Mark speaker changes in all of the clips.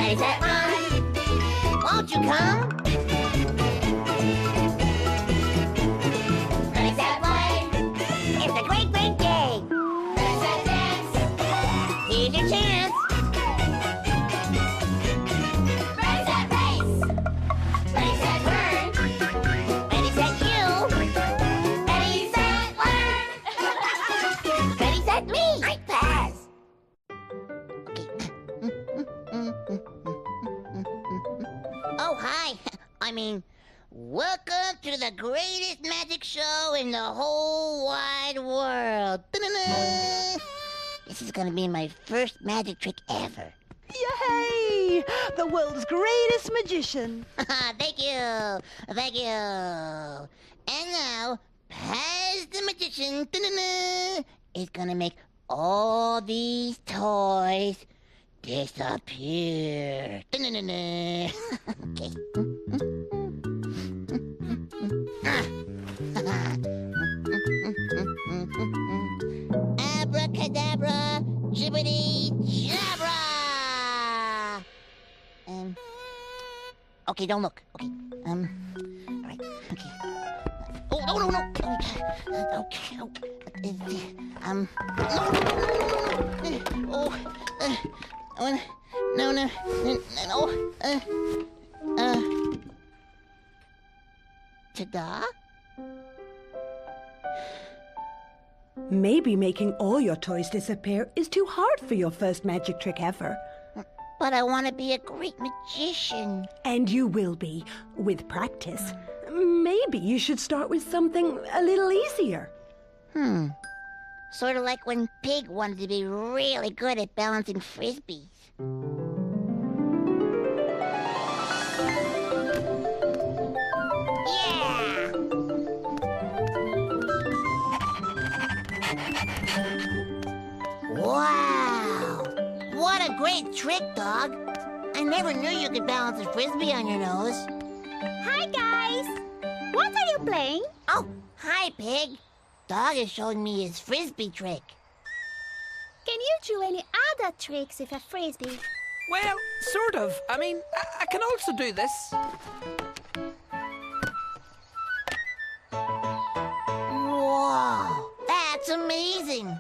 Speaker 1: Ready, set, run. Won't you come? Ready, set, play. It's a great, great day. Ready, set, dance. Here's your chance. Ready, set, race. Ready, set, turn. Ready, set, you. Ready, set, learn. Ready, set, me. I pass. Oh, hi. Welcome to the greatest magic show in the whole wide world. Ta-da-da! This is gonna be my first magic trick ever.
Speaker 2: Yay! The world's greatest magician.
Speaker 1: Thank you. Thank you. And now, Paz the magician ta-da-da, is gonna make all these toys disappear. Ta-da-da-da. Okay. Abracadabra, jibbity jabra. Okay, don't look. Okay. All right. Okay. Oh, no. Okay. No. Ta-da?
Speaker 2: Maybe making all your toys disappear is too hard for your first magic trick ever.
Speaker 1: But I want to be a great magician.
Speaker 2: And you will be, with practice. Maybe you should start with something a little easier.
Speaker 1: Sort of like when Pig wanted to be really good at balancing frisbees. Yeah! Wow! What a great trick, Dog. I never knew you could balance a frisbee on your nose.
Speaker 3: Hi, guys. What are you playing?
Speaker 1: Oh, hi, Pig. Dog is showing me his frisbee trick.
Speaker 3: Can you do any other tricks with a frisbee?
Speaker 4: Well, sort of. I can also do this.
Speaker 1: Whoa, that's amazing.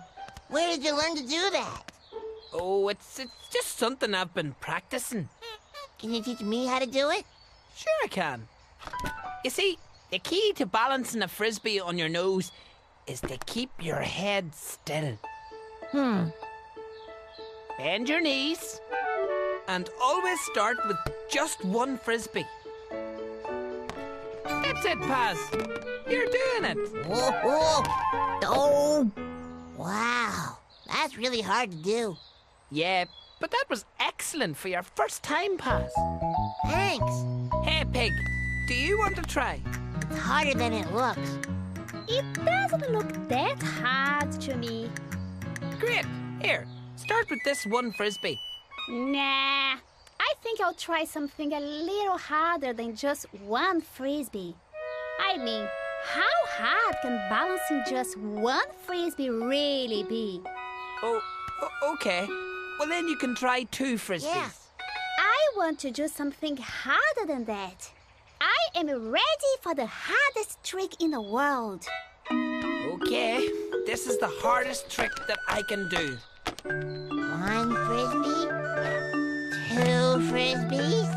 Speaker 1: Where did you learn to do that?
Speaker 4: Oh, it's just something I've been practicing.
Speaker 1: Can you teach me how to do it?
Speaker 4: Sure I can. You see, the key to balancing a frisbee on your nose is to keep your head still. Bend your knees and always start with just one frisbee. That's it, Paz. You're doing it.
Speaker 1: Whoa. Oh, wow. That's really hard to do.
Speaker 4: Yeah, but that was excellent for your first time, Paz.
Speaker 1: Thanks.
Speaker 4: Hey, Pig, do you want to try?
Speaker 1: It's harder than it looks.
Speaker 3: It doesn't look that hard to me.
Speaker 4: Great. Here, start with this one frisbee.
Speaker 3: Nah, I think I'll try something a little harder than just one frisbee. I mean, how hard can balancing just one frisbee really be?
Speaker 4: Oh, okay. Well, then you can try 2 frisbees.
Speaker 1: Yeah.
Speaker 3: I want to do something harder than that. I am ready for the hardest trick in the world.
Speaker 4: Okay, this is the hardest trick that I can do.
Speaker 1: 1 frisbee, 2 frisbees,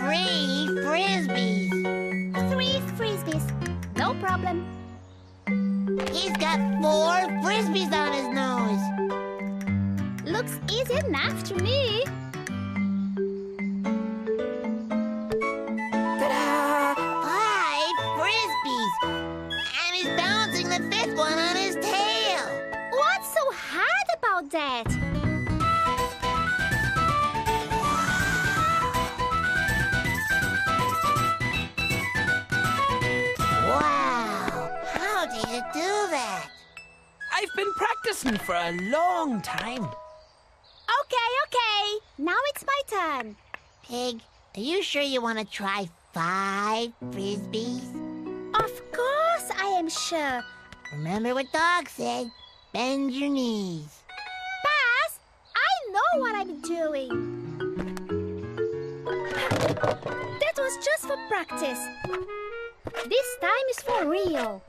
Speaker 1: 3 frisbees.
Speaker 3: 3 frisbees, no problem.
Speaker 1: He's got 4 frisbees on his nose.
Speaker 3: Looks easy enough to me.
Speaker 1: Ta-da! 5 frisbees. And he's balancing the 5th one on his tail.
Speaker 3: What's so hard about that?
Speaker 1: Wow! How did you do that?
Speaker 4: I've been practicing for a long time.
Speaker 3: Okay. Now it's my turn.
Speaker 1: Pig, are you sure you want to try 5 frisbees?
Speaker 3: Of course I am sure.
Speaker 1: Remember what Dog said. Bend your knees.
Speaker 3: Paz, I know what I'm doing. doing? That was just for practice. This time is for real.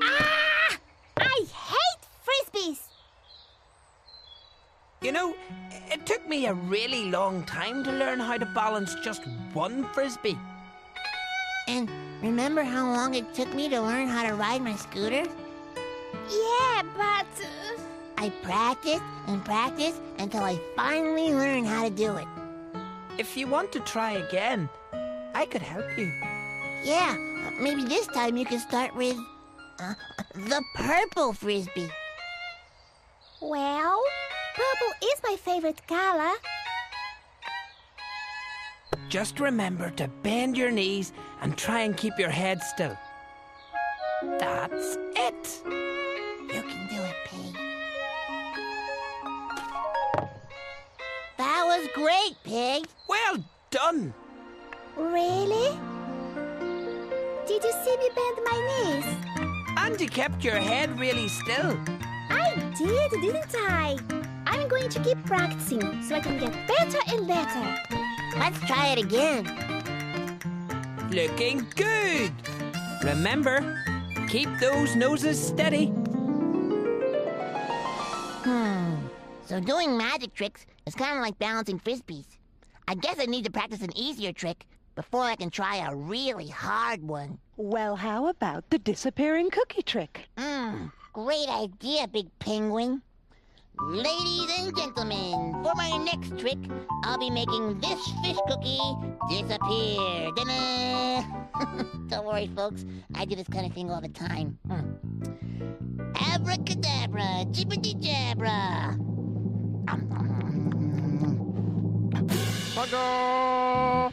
Speaker 3: Ah! I hate frisbees.
Speaker 4: You know, it took me a really long time to learn how to balance just one frisbee.
Speaker 1: And remember how long it took me to learn how to ride my scooter?
Speaker 3: Yeah, but...
Speaker 1: I practiced and practiced until I finally learned how to do it.
Speaker 4: If you want to try again, I could help you.
Speaker 1: Yeah, maybe this time you can start with the purple frisbee.
Speaker 3: Well, purple is my favorite color.
Speaker 4: Just remember to bend your knees and try and keep your head still. That's it.
Speaker 1: You can do it, Pig. That was great, Pig.
Speaker 4: Well done.
Speaker 3: Really? Did you see me bend my knees?
Speaker 4: And you kept your head really still.
Speaker 3: I did, didn't I? I'm going to keep practicing so I can get better and better.
Speaker 1: Let's try it again.
Speaker 4: Looking good. Remember, keep those noses steady.
Speaker 1: So doing magic tricks is kind of like balancing frisbees. I guess I need to practice an easier trick before I can try a really hard one.
Speaker 2: Well, how about the disappearing cookie trick?
Speaker 1: Great idea, Big Penguin. Ladies and gentlemen, for my next trick, I'll be making this fish cookie disappear. Ta-da! Don't worry, folks. I do this kind of thing all the time. Abracadabra, jibbity-jabra.
Speaker 5: Ta-da!